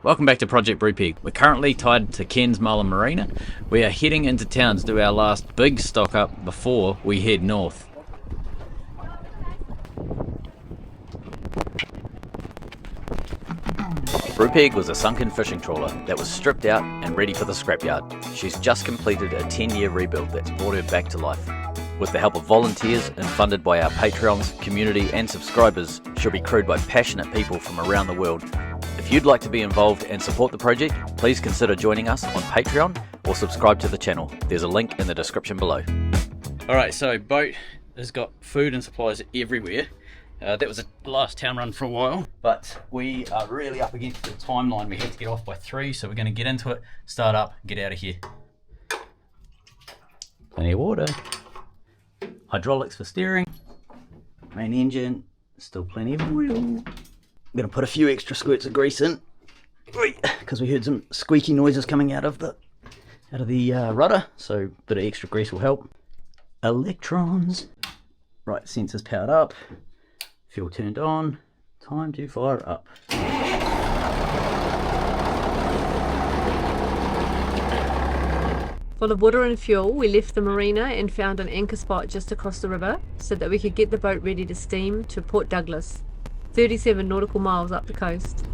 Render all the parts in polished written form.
Welcome back to Project Brupeg. We're currently tied to Cairns Marina. We are heading into town to do our last big stock up before we head north. Brupeg was a sunken fishing trawler that was stripped out and ready for the scrapyard. She's just completed a 10-year rebuild that's brought her back to life. With the help of volunteers and funded by our Patreons, community and subscribers, she'll be crewed by passionate people from around the world. If you'd like to be involved and support the project, please consider joining us on Patreon or subscribe to the channel. There's a link in the description below. Alright, so boat has got food and supplies everywhere. That was the last town run for a while, but we are really up against the timeline. We have to get off by 3, so we're going to get into it, start up, get out of here. Plenty of water. Hydraulics for steering. Main engine. Still plenty of oil. I'm going to put a few extra squirts of grease in because we heard some squeaky noises coming out of the rudder, so a bit of extra grease will help. Electrons. Right, sensors powered up. Fuel turned on. Time to fire up. Full of water and fuel, we left the marina and found an anchor spot just across the river so that we could get the boat ready to steam to Port Douglas, 37 nautical miles up the coast.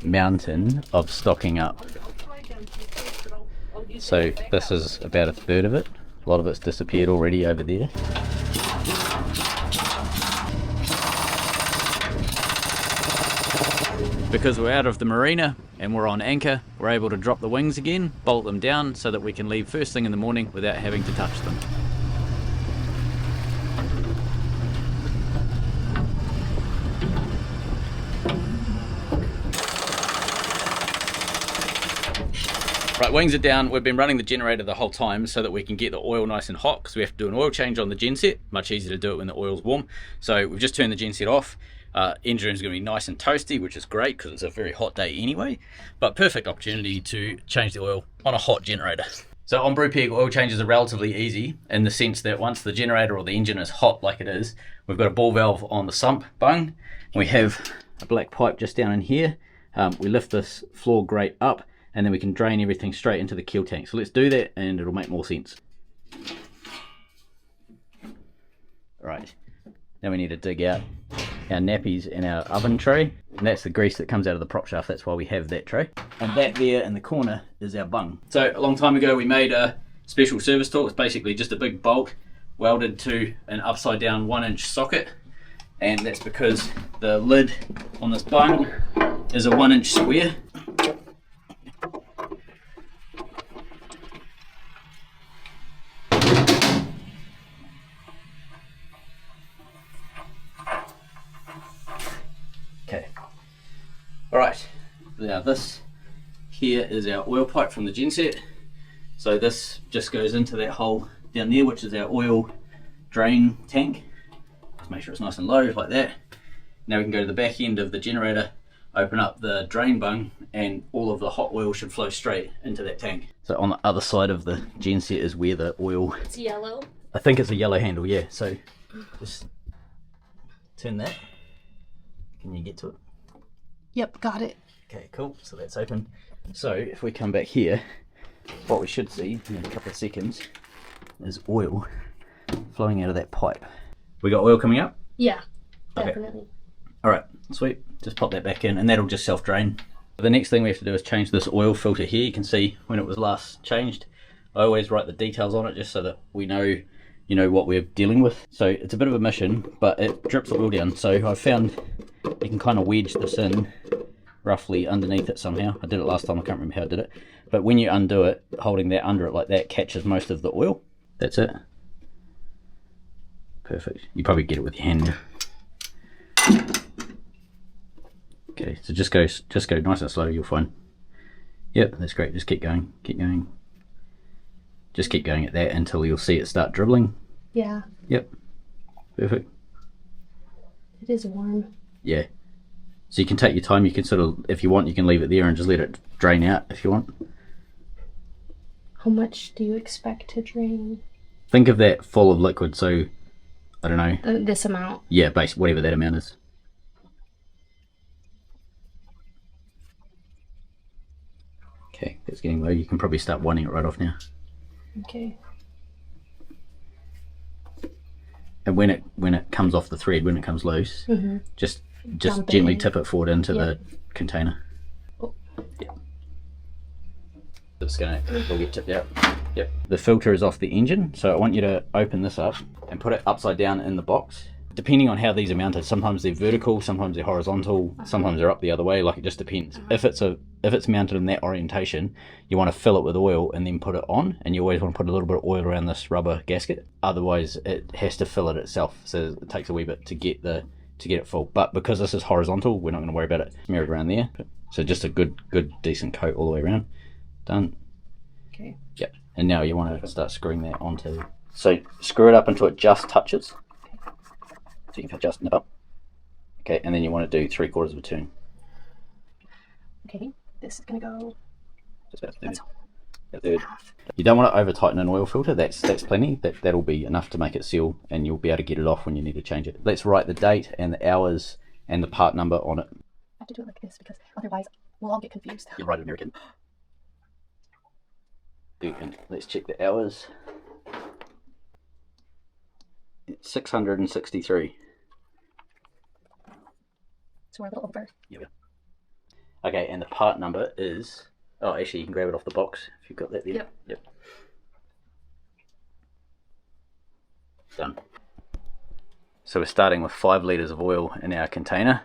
Mountain of stocking up. So this is about a third of it. A lot of it's disappeared already over there. Because we're out of the marina and we're on anchor, we're able to drop the wings again, bolt them down so that we can leave first thing in the morning without having to touch them. Right, wings are down. We've been running the generator the whole time so that we can get the oil nice and hot, because we have to do an oil change on the genset. Much easier to do it when the oil's warm. So we've just turned the genset off. Engine is going to be nice and toasty, which is great because it's a very hot day anyway. But perfect opportunity to change the oil on a hot generator. So on Brupeg, oil changes are relatively easy in the sense that once the generator or the engine is hot like it is, we've got a ball valve on the sump bung. We have a black pipe just down in here. We lift this floor grate up, and then we can drain everything straight into the keel tank. So let's do that and it'll make more sense. Right, now we need to dig out our nappies and our oven tray, and that's the grease that comes out of the prop shaft. That's why we have that tray. And that there in the corner is our bung. So a long time ago we made a special service tool. It's basically just a big bolt welded to an upside down 1-inch socket, and that's because the lid on this bung is a 1-inch square. Okay, alright, now this here is our oil pipe from the genset. So this just goes into that hole down there, which is our oil drain tank. Just make sure it's nice and low, like that. Now we can go to the back end of the generator, open up the drain bung, and all of the hot oil should flow straight into that tank. So on the other side of the genset is where the oil... It's yellow. I think it's a yellow handle, yeah. So just turn that. Can you get to it? Yep, got it. Okay, cool. So that's open. So if we come back here, what we should see in a couple of seconds is oil flowing out of that pipe. We got oil coming up? Yeah, definitely. Okay. Alright, sweet. Just pop that back in and that'll just self-drain. The next thing we have to do is change this oil filter here. You can see when it was last changed. I always write the details on it just so that we know, you know, what we're dealing with. So it's a bit of a mission, but it drips the oil down. So I found you can kind of wedge this in roughly underneath it somehow. I did it last time, I can't remember how I did it. But when you undo it, holding that under it like that catches most of the oil. That's it. Perfect. You probably get it with your hand. Okay, so just go nice and slow, you'll find. Yep, that's great. Just keep going, keep going. Just keep going at that until you'll see it start dribbling. Yeah. Yep. Perfect. It is warm. Yeah. So you can take your time. You can sort of, if you want, you can leave it there and just let it drain out if you want. How much do you expect to drain? Think of that full of liquid, so I don't know. This amount? Yeah, whatever that amount is. Okay, that's getting low. You can probably start winding it right off now. Okay. And when it comes off the thread, when it comes loose, just Dump it gently in. tip it forward into the container. Oh. Yeah. It's will get tipped out. Yep. The filter is off the engine, so I want you to open this up and put it upside down in the box. Depending on how these are mounted, sometimes they're vertical, sometimes they're horizontal, sometimes they're up the other way. Like, it just depends. If it's mounted in that orientation, you want to fill it with oil and then put it on, and you always want to put a little bit of oil around this rubber gasket. Otherwise, it has to fill it itself, so it takes a wee bit to get it full. But because this is horizontal, we're not going to worry about it. Smear it around there. So just a good decent coat all the way around. Done. Okay. Yep. And now you want to start screwing that onto. So screw it up until it just touches. So you can just nip up. Okay, and then you want to do 3/4 of a turn. Okay, this is gonna go. Just about a third. You don't want to over tighten an oil filter. That's plenty. That'll be enough to make it seal, and you'll be able to get it off when you need to change it. Let's write the date and the hours and the part number on it. I have to do it like this because otherwise we'll all get confused. You're right, American. Let's check the hours. It's 663. So we're a little over. Yeah. Okay, and the part number is. Oh, actually, you can grab it off the box if you've got that there. Yep. Done. So we're starting with 5 litres of oil in our container.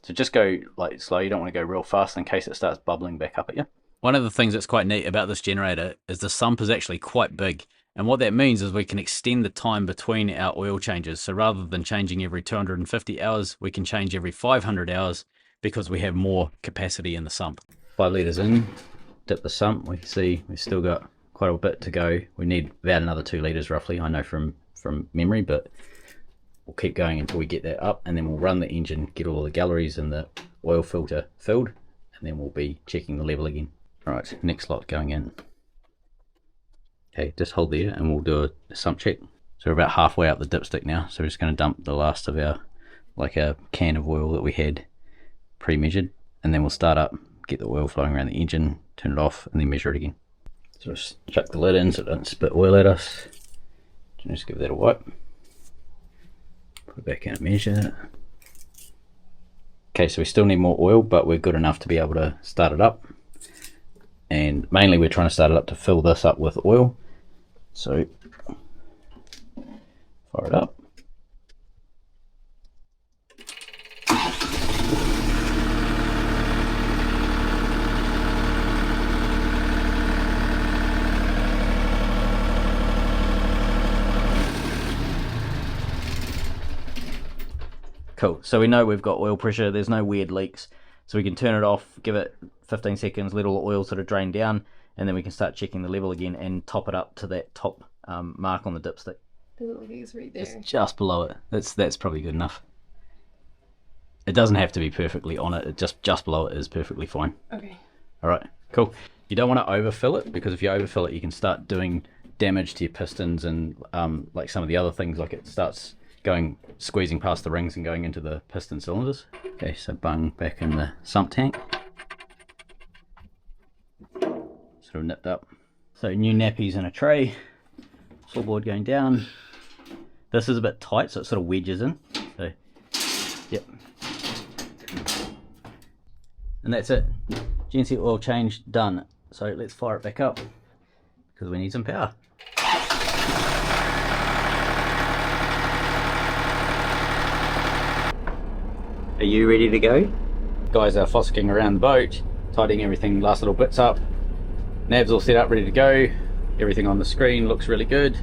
So just go like slow. You don't want to go real fast in case it starts bubbling back up at you. One of the things that's quite neat about this generator is the sump is actually quite big. And what that means is we can extend the time between our oil changes. So rather than changing every 250 hours, we can change every 500 hours because we have more capacity in the sump. 5 litres in, dip the sump. We can see we've still got quite a bit to go. We need about another 2 litres roughly, I know from memory, but we'll keep going until we get that up, and then we'll run the engine, get all the galleries and the oil filter filled, and then we'll be checking the level again. Right, next lot going in. Okay, just hold there and we'll do a sump check. So we're about halfway up the dipstick now, so we're just going to dump the last of our, like a can of oil that we had pre-measured, and then we'll start up, get the oil flowing around the engine, turn it off, and then measure it again. So just chuck the lid in so it doesn't spit oil at us. Just give that a wipe. Put it back in and measure it. Okay, so we still need more oil, but we're good enough to be able to start it up. And mainly we're trying to start it up to fill this up with oil. So fire it up. Cool, so we know we've got oil pressure, there's no weird leaks, so we can turn it off, give it 15 seconds, let all the oil sort of drain down, and then we can start checking the level again and top it up to that top mark on the dipstick. The little thing's right there. It's just below it. That's probably good enough. It doesn't have to be perfectly on it, just below it is perfectly fine. Okay. Alright, cool. You don't want to overfill it, because if you overfill it you can start doing damage to your pistons and like some of the other things, like it starts squeezing past the rings and going into the piston cylinders. Okay, so bung back in the sump tank. Sort of nipped up. So new nappies in a tray. Floorboard going down. This is a bit tight, so it sort of wedges in. So, yep. And that's it. Genset oil change done. So let's fire it back up because we need some power. Are you ready to go? Guys are fossicking around the boat, tidying everything, last little bits up. Nav's all set up, ready to go. Everything on the screen looks really good.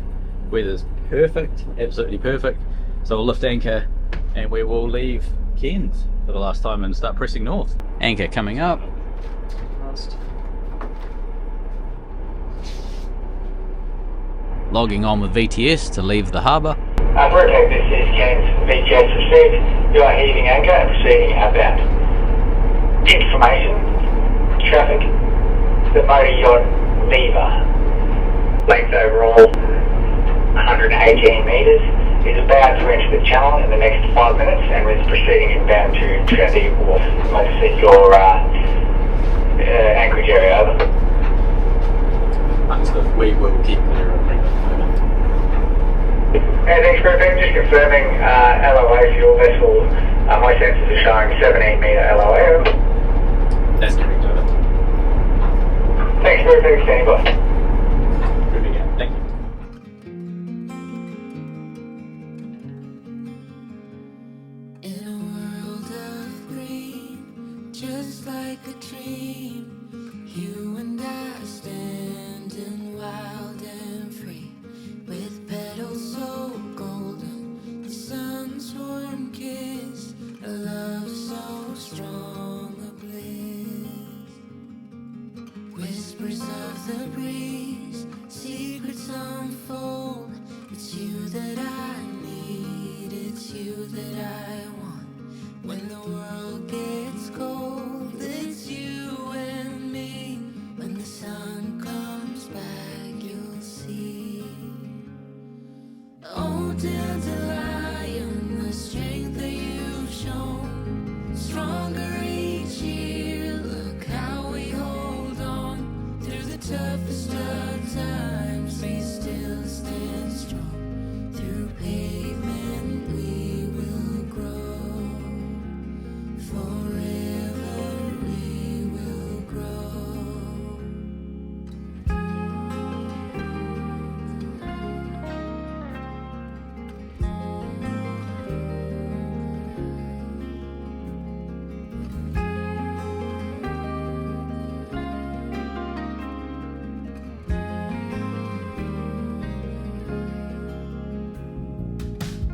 Weather's perfect, absolutely perfect. So we'll lift anchor and we will leave Cairns for the last time and start pressing north. Anchor coming up. Logging on with VTS to leave the harbour. Brupeg, this is Cairns. jets have said, you are heaving anchor and proceeding outbound. Information, traffic, the motor yacht LIVA, length overall 118 metres, is about to enter the channel in the next 5 minutes and is proceeding inbound to Trinity Wharf. Like I said, your anchorage area, over. Understood. We will keep clear of Reef. And thanks, Brupeg. Just confirming LOA for your vessel. My sensors are showing 17 metre LOA. That's correct, over. Thanks, Brupeg. Standing by. Moving out. Thank you. In a world of green, just like a dream, you and I standing wild and free, with petals so golden, the sun's warm kiss, a love so strong, a bliss. Whispers of the breeze, secrets unfold. It's you that I need, it's you that I want. When the world gets cold, it's you and me. When the sun comes back, you'll see. Oh, dandelion, the strength that you've shown, stronger each year. Look how we hold on through the toughest of times. We still stand strong. Through pavement we will grow. Forever we will grow.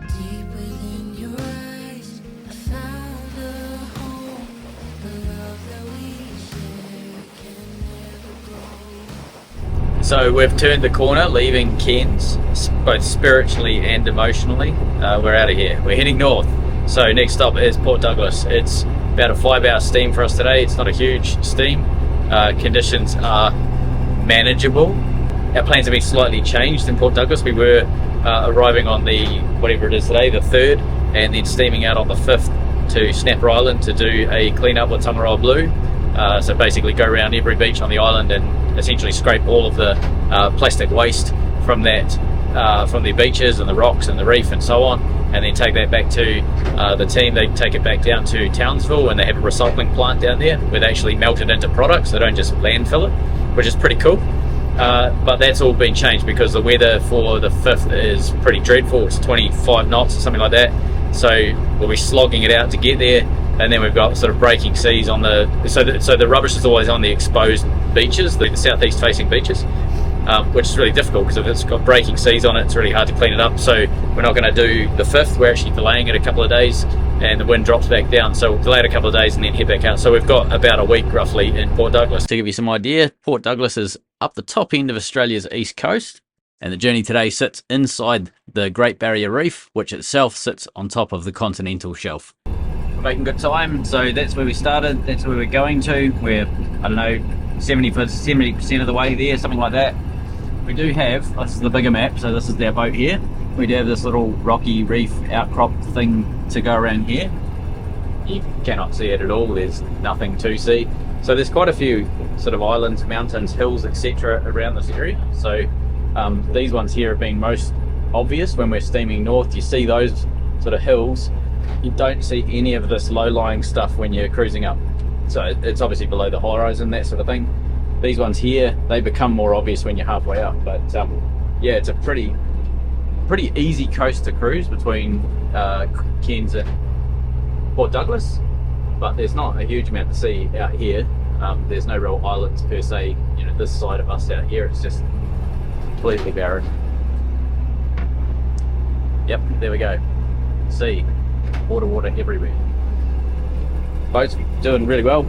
Deep within your eyes, I found a home. The love that we share can never grow. So we've turned the corner, leaving Cairns, both spiritually and emotionally. We're out of here. We're heading north. So next stop is Port Douglas. It's about a 5-hour steam for us today. It's not a huge steam. Conditions are manageable. Our plans have been slightly changed in Port Douglas. We were arriving on the, whatever it is today, the 3rd, and then steaming out on the 5th to Snapper Island to do a clean up with Tangaroa Blue. So basically go around every beach on the island and essentially scrape all of the plastic waste from that, from the beaches and the rocks and the reef and so on, and then take that back to the team. They take it back down to Townsville, and they have a recycling plant down there where they actually melt it into products. They don't just landfill it, which is pretty cool. But that's all been changed because the weather for the 5th is pretty dreadful. It's 25 knots or something like that. So we'll be slogging it out to get there, and then we've got sort of breaking seas on the so the rubbish is always on the exposed beaches, the southeast facing beaches, which is really difficult because if it's got breaking seas on it, it's really hard to clean it up. So we're not going to do the 5th. We're actually delaying it a couple of days, and the wind drops back down, so we'll delay it a couple of days and then head back out. So we've got about a week roughly in Port Douglas. To give you some idea, Port Douglas is up the top end of Australia's east coast, and the journey today sits inside the Great Barrier Reef, which itself sits on top of the continental shelf. We're making good time, so that's where we started, that's where we're going to. We're, I don't know, 70% of the way there, something like that. We do have, this is the bigger map, so this is our boat here. We do have this little rocky reef outcrop thing to go around here. You cannot see it at all, there's nothing to see. So there's quite a few sort of islands, mountains, hills, etc. around this area. So these ones here have been most obvious when we're steaming north. You see those sort of hills. You don't see any of this low-lying stuff when you're cruising up. So it's obviously below the horizon, that sort of thing. These ones here, they become more obvious when you're halfway up. But yeah, it's a pretty easy coast to cruise between Cairns and Port Douglas. But there's not a huge amount to see out here. There's no real islands per se, you know, this side of us out here. It's just completely barren. Yep, there we go. Sea, water everywhere. Boat's doing really well.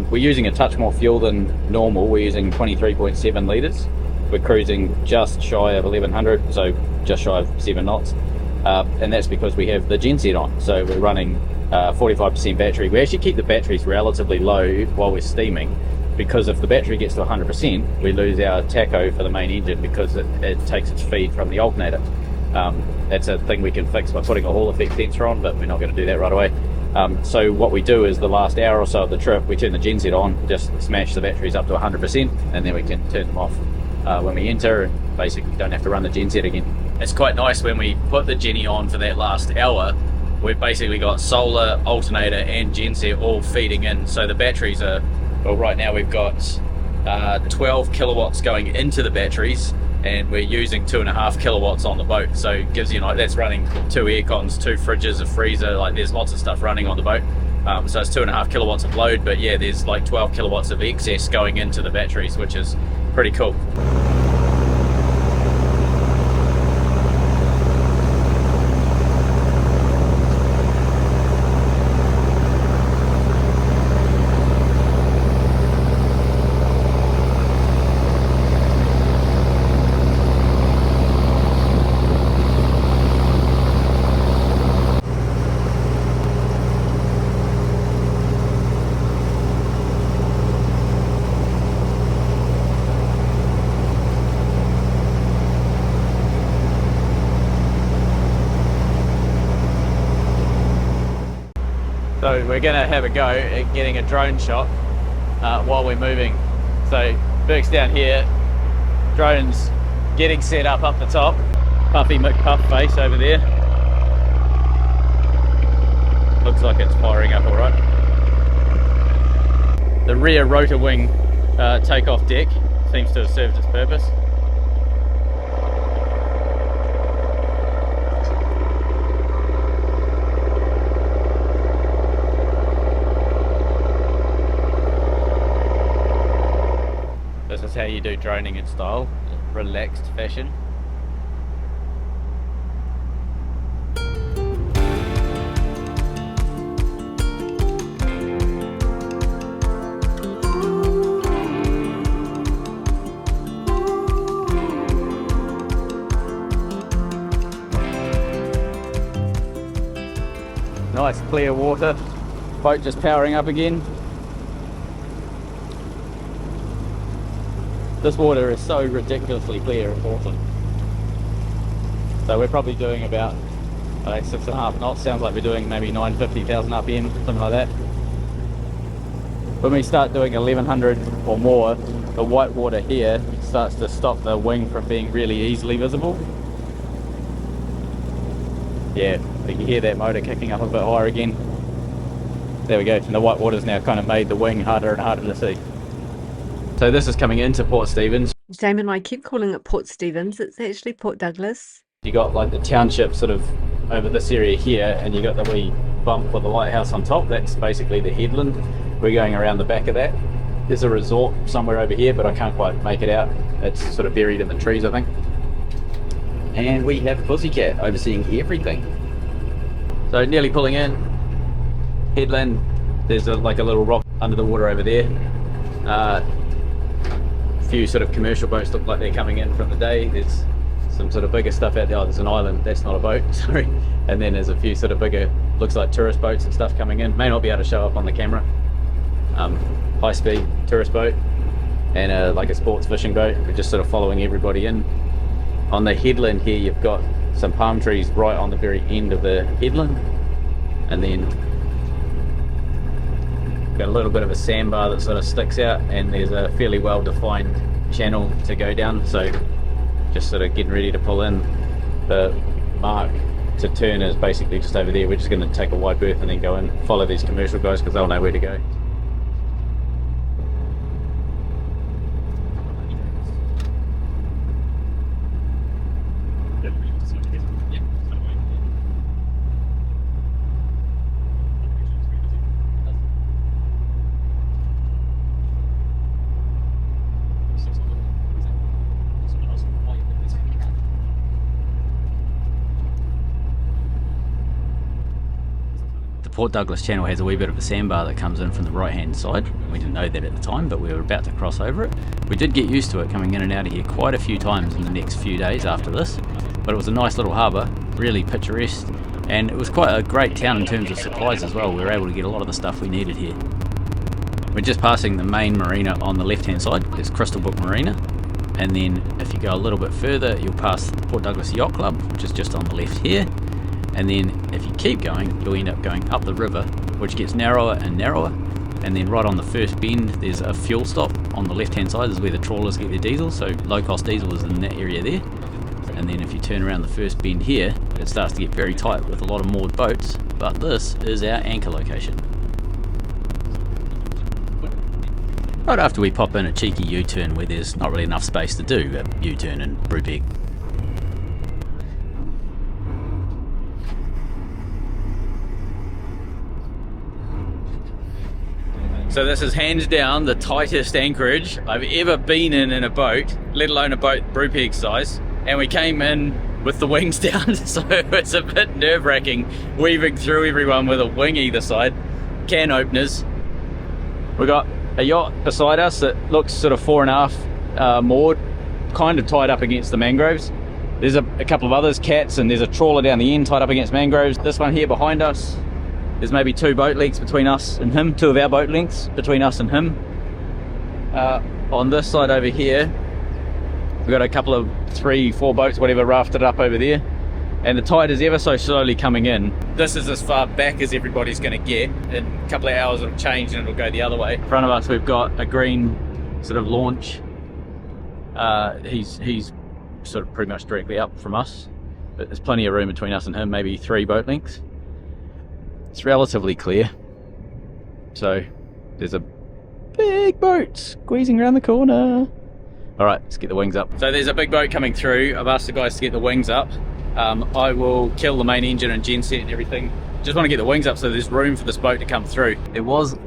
We're using a touch more fuel than normal. We're using 23.7 litres. We're cruising just shy of 1100, so just shy of 7 knots. and that's because we have the genset on. So we're running 45% battery. We actually keep the batteries relatively low while we're steaming, because if the battery gets to 100%, we lose our tacho for the main engine because it takes its feed from the alternator. That's a thing we can fix by putting a Hall effect sensor on, but we're not going to do that right away. So what we do is the last hour or so of the trip, we turn the genset on, just smash the batteries up to 100%, and then we can turn them off when we enter, and basically don't have to run the genset again. It's quite nice when we put the Genny on for that last hour. We've basically got solar, alternator and genset all feeding in, so the batteries are, well, right now we've got 12 kilowatts going into the batteries, and we're using 2.5 kilowatts on the boat, so it gives you, like, that's running 2 air cons, 2 fridges, a freezer, like there's lots of stuff running on the boat. So it's 2.5 kilowatts of load, but yeah, there's like 12 kilowatts of excess going into the batteries, which is pretty cool. So we're going to have a go at getting a drone shot while we're moving. So Burke's down here, drone's getting set up the top. Puffy McPuff face over there. Looks like it's firing up all right. The rear rotor wing takeoff deck seems to have served its purpose. This is how you do droning in style, relaxed fashion. Nice clear water, boat just powering up again. This water is so ridiculously clear, it's awesome. So we're probably doing about 6.5 knots, sounds like we're doing maybe 950,000 RPM, something like that. When we start doing 1100 or more, the white water here starts to stop the wing from being really easily visible. Yeah, you can hear that motor kicking up a bit higher again. There we go, and the white water's now kind of made the wing harder and harder to see. So this is coming into Port Stephens. Damon and I keep calling it Port Stephens. It's actually Port Douglas. You got like the township sort of over this area here, and you got the wee bump with the lighthouse on top. That's basically the headland. We're going around the back of that. There's a resort somewhere over here, but I can't quite make it out. It's sort of buried in the trees, I think. And we have Pussycat overseeing everything. So nearly pulling in. Headland. There's like a little rock under the water over there. Few sort of commercial boats look like they're coming in from the day. There's some sort of bigger stuff out there. Oh, there's an island, that's not a boat, sorry. And then there's a few sort of bigger, looks like tourist boats and stuff coming in. May not be able to show up on the camera. High speed tourist boat and like a sports fishing boat. We're just sort of following everybody in. On the headland here you've got some palm trees right on the very end of the headland, and then got a little bit of a sandbar that sort of sticks out, and there's a fairly well defined channel to go down, so just sort of getting ready to pull in. The mark to turn is basically just over there. We're just going to take a wide berth and then go in, follow these commercial guys because they'll know where to go. Port Douglas Channel has a wee bit of a sandbar that comes in from the right hand side. We didn't know that at the time, but we were about to cross over it. We did get used to it coming in and out of here quite a few times in the next few days after this, but it was a nice little harbour. really picturesque, and it was quite a great town in terms of supplies as well. We were able to get a lot of the stuff we needed here. We're just passing the main marina on the left hand side. It's Crystal Brook Marina, and then if you go a little bit further you'll pass Port Douglas Yacht Club, which is just on the left here, and then if you keep going you'll end up going up the river, which gets narrower and narrower, and then right on the first bend there's a fuel stop on the left hand side. This is where the trawlers get their diesel, so low cost diesel is in that area there. And then if you turn around the first bend here, it starts to get very tight with a lot of moored boats, but this is our anchor location. Right after we pop in a cheeky U-turn where there's not really enough space to do a U-turn in Brupeg. So this is hands down the tightest anchorage I've ever been in a boat, let alone a boat Brupeg size. And we came in with the wings down, so it's a bit nerve-wracking weaving through everyone with a wing either side. Can openers. We got a yacht beside us that looks sort of 4.5 moored, kind of tied up against the mangroves. There's a couple of others, cats, and there's a trawler down the end tied up against mangroves. This one here behind us, there's maybe 2 boat lengths between us and him, 2 of our boat lengths between us and him. On this side over here, we've got a couple of 3-4 boats, whatever, rafted up over there, and the tide is ever so slowly coming in. This is as far back as everybody's going to get. In a couple of hours it'll change and it'll go the other way. In front of us we've got a green sort of launch. He's sort of pretty much directly up from us, but there's plenty of room between us and him, maybe 3 boat lengths. It's relatively clear, so there's a big boat squeezing around the corner. Alright, let's get the wings up. So there's a big boat coming through. I've asked the guys to get the wings up. I will kill the main engine and genset and everything. Just want to get the wings up so there's room for this boat to come through. There was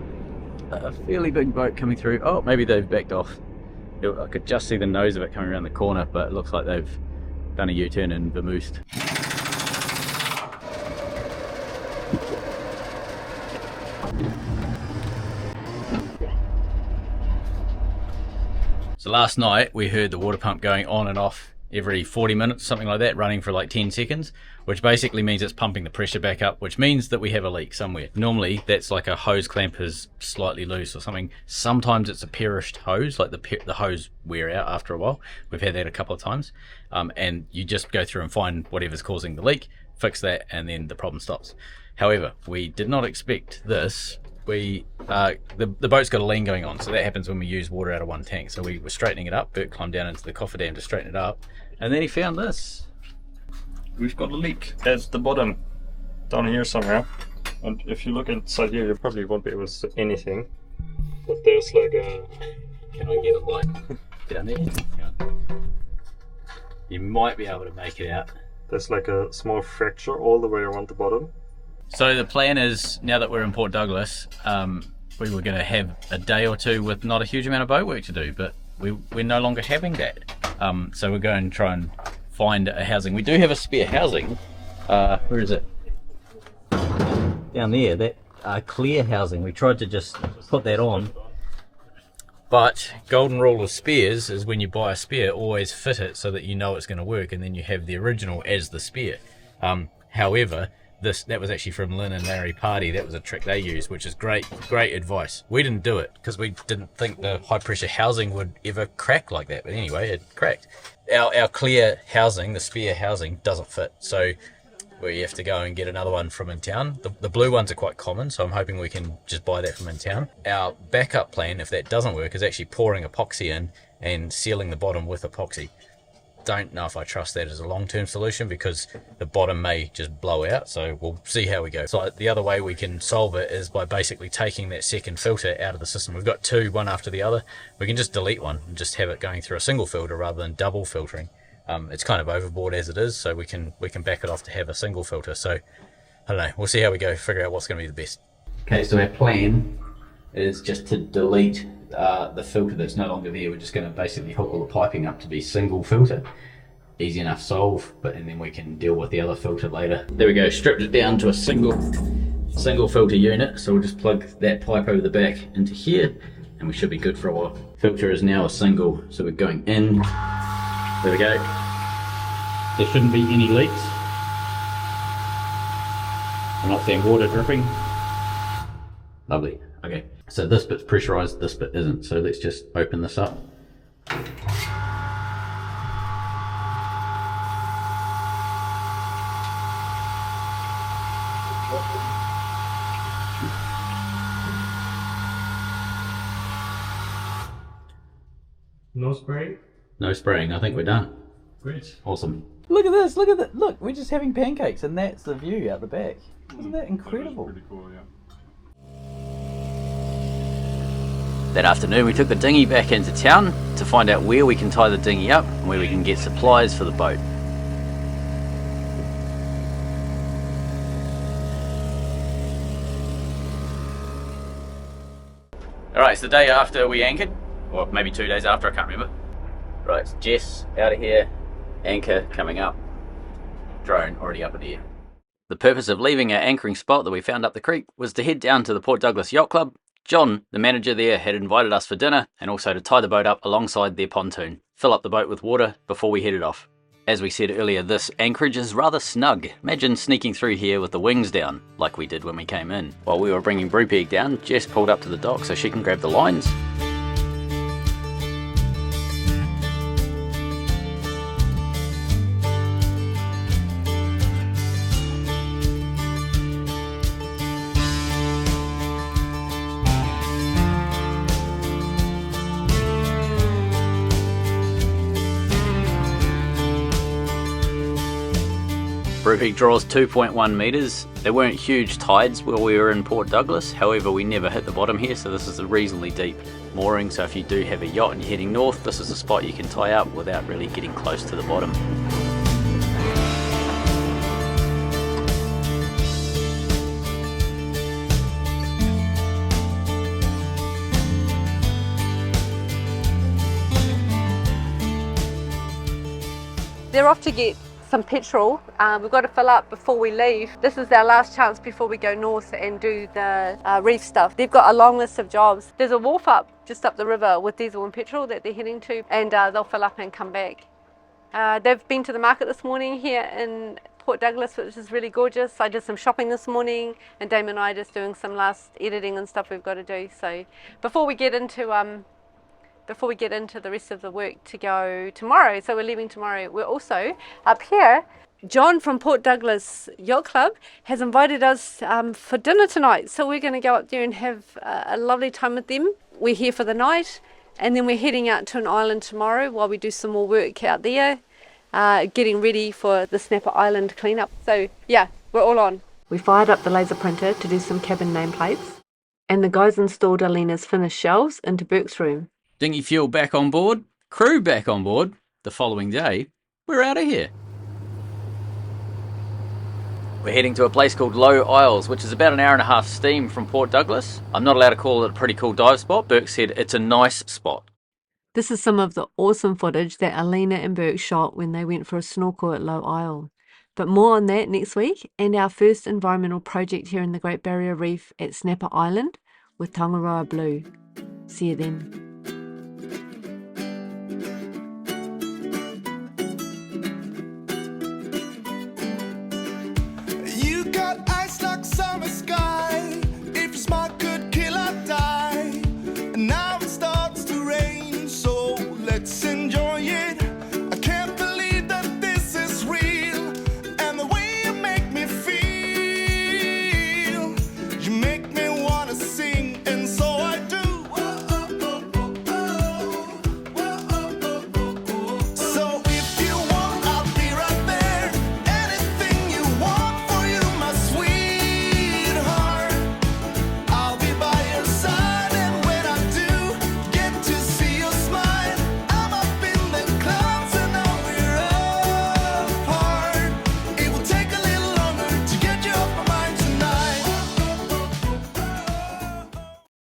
a fairly big boat coming through. Oh, maybe they've backed off. I could just see the nose of it coming around the corner, but it looks like they've done a U-turn and vamoosed. So last night we heard the water pump going on and off every 40 minutes, something like that, running for like 10 seconds, which basically means it's pumping the pressure back up, which means that we have a leak somewhere. Normally that's like a hose clamp is slightly loose or something. Sometimes it's a perished hose, like the hose wear out after a while. We've had that a couple of times, and you just go through and find whatever's causing the leak, fix that, and then the problem stops. However, we did not expect this. The boat's got a lean going on, so that happens when we use water out of one tank. So we were straightening it up. Bert climbed down into the coffer dam to straighten it up, and then he found this. We've got a leak at the bottom, down here somewhere. And if you look inside here, you probably won't be able to see anything. But there's like a... Can I get a light down there? You might be able to make it out. There's like a small fracture all the way around the bottom. So the plan is, now that we're in Port Douglas, we were going to have a day or two with not a huge amount of boat work to do, but we're no longer having that. So we're going to try and find a housing. We do have a spare housing. Where is it? Down there, that clear housing. We tried to just put that on. But golden rule of spares is when you buy a spare, always fit it so that you know it's going to work, and then you have the original as the spare. However, that was actually from Lynn and Larry Party. That was a trick they used, which is great advice. We didn't do it because we didn't think the high pressure housing would ever crack like that, but anyway, it cracked. Our clear housing, the spare housing, doesn't fit, so we have to go and get another one from in town. The blue ones are quite common, so I'm hoping we can just buy that from in town. Our backup plan, if that doesn't work, is actually pouring epoxy in and sealing the bottom with epoxy. Don't know if I trust that as a long-term solution because the bottom may just blow out, so we'll see how we go. So the other way we can solve it is by basically taking that second filter out of the system. We've got 2, one after the other. We can just delete one and just have it going through a single filter rather than double filtering. It's kind of overboard as it is, so we can back it off to have a single filter. So I don't know, we'll see how we go, figure out what's going to be the best. Okay, so our plan is just to delete the filter that's no longer there. We're just going to basically hook all the piping up to be single filter. Easy enough solve, and then we can deal with the other filter later. There we go, stripped it down to a single filter unit. So we'll just plug that pipe over the back into here and we should be good for a while. Filter is now a single, so we're going in. There we go. There shouldn't be any leaks. I'm not seeing water dripping. Lovely. Okay, so this bit's pressurized, this bit isn't. So let's just open this up. No spraying? No spraying, I think we're done. Great. Awesome. Look at this, look at that. Look, we're just having pancakes and that's the view out the back. Isn't that incredible? That was pretty cool, yeah. That afternoon we took the dinghy back into town to find out where we can tie the dinghy up and where we can get supplies for the boat. Alright, it's the day after we anchored, or maybe 2 days after, I can't remember. Right, it's Jess out of here, anchor coming up, drone already up in the air. The purpose of leaving our anchoring spot that we found up the creek was to head down to the Port Douglas Yacht Club. John, the manager there, had invited us for dinner and also to tie the boat up alongside their pontoon, fill up the boat with water before we headed off. As we said earlier, this anchorage is rather snug. Imagine sneaking through here with the wings down, like we did when we came in. While we were bringing Brupeg down, Jess pulled up to the dock so she can grab the lines. Brupeg draws 2.1 metres. There weren't huge tides while we were in Port Douglas, however we never hit the bottom here, so this is a reasonably deep mooring, so if you do have a yacht and you're heading north, this is a spot you can tie up without really getting close to the bottom. They're off to get some petrol. We've got to fill up before we leave. This is our last chance before we go north and do the reef stuff. They've got a long list of jobs. There's a wharf up just up the river with diesel and petrol that they're heading to, and they'll fill up and come back. They've been to the market this morning here in Port Douglas, which is really gorgeous. I did some shopping this morning, and Damon and I are just doing some last editing and stuff we've got to do. So before we get into the rest of the work to go tomorrow, so we're leaving tomorrow, we're also up here. John from Port Douglas Yacht Club has invited us for dinner tonight, so we're going to go up there and have a lovely time with them. We're here for the night, and then we're heading out to an island tomorrow while we do some more work out there, getting ready for the Snapper Island cleanup. So yeah, we're all on. We fired up the laser printer to do some cabin nameplates, and the guys installed Alina's finished shelves into Burke's room. Dinghy fuel back on board, crew back on board. The following day, we're out of here. We're heading to a place called Low Isles, which is about an hour and a half steam from Port Douglas. I'm not allowed to call it a pretty cool dive spot. Burke said it's a nice spot. This is some of the awesome footage that Alina and Burke shot when they went for a snorkel at Low Isle. But more on that next week, and our first environmental project here in the Great Barrier Reef at Snapper Island with Tangaroa Blue. See you then. You got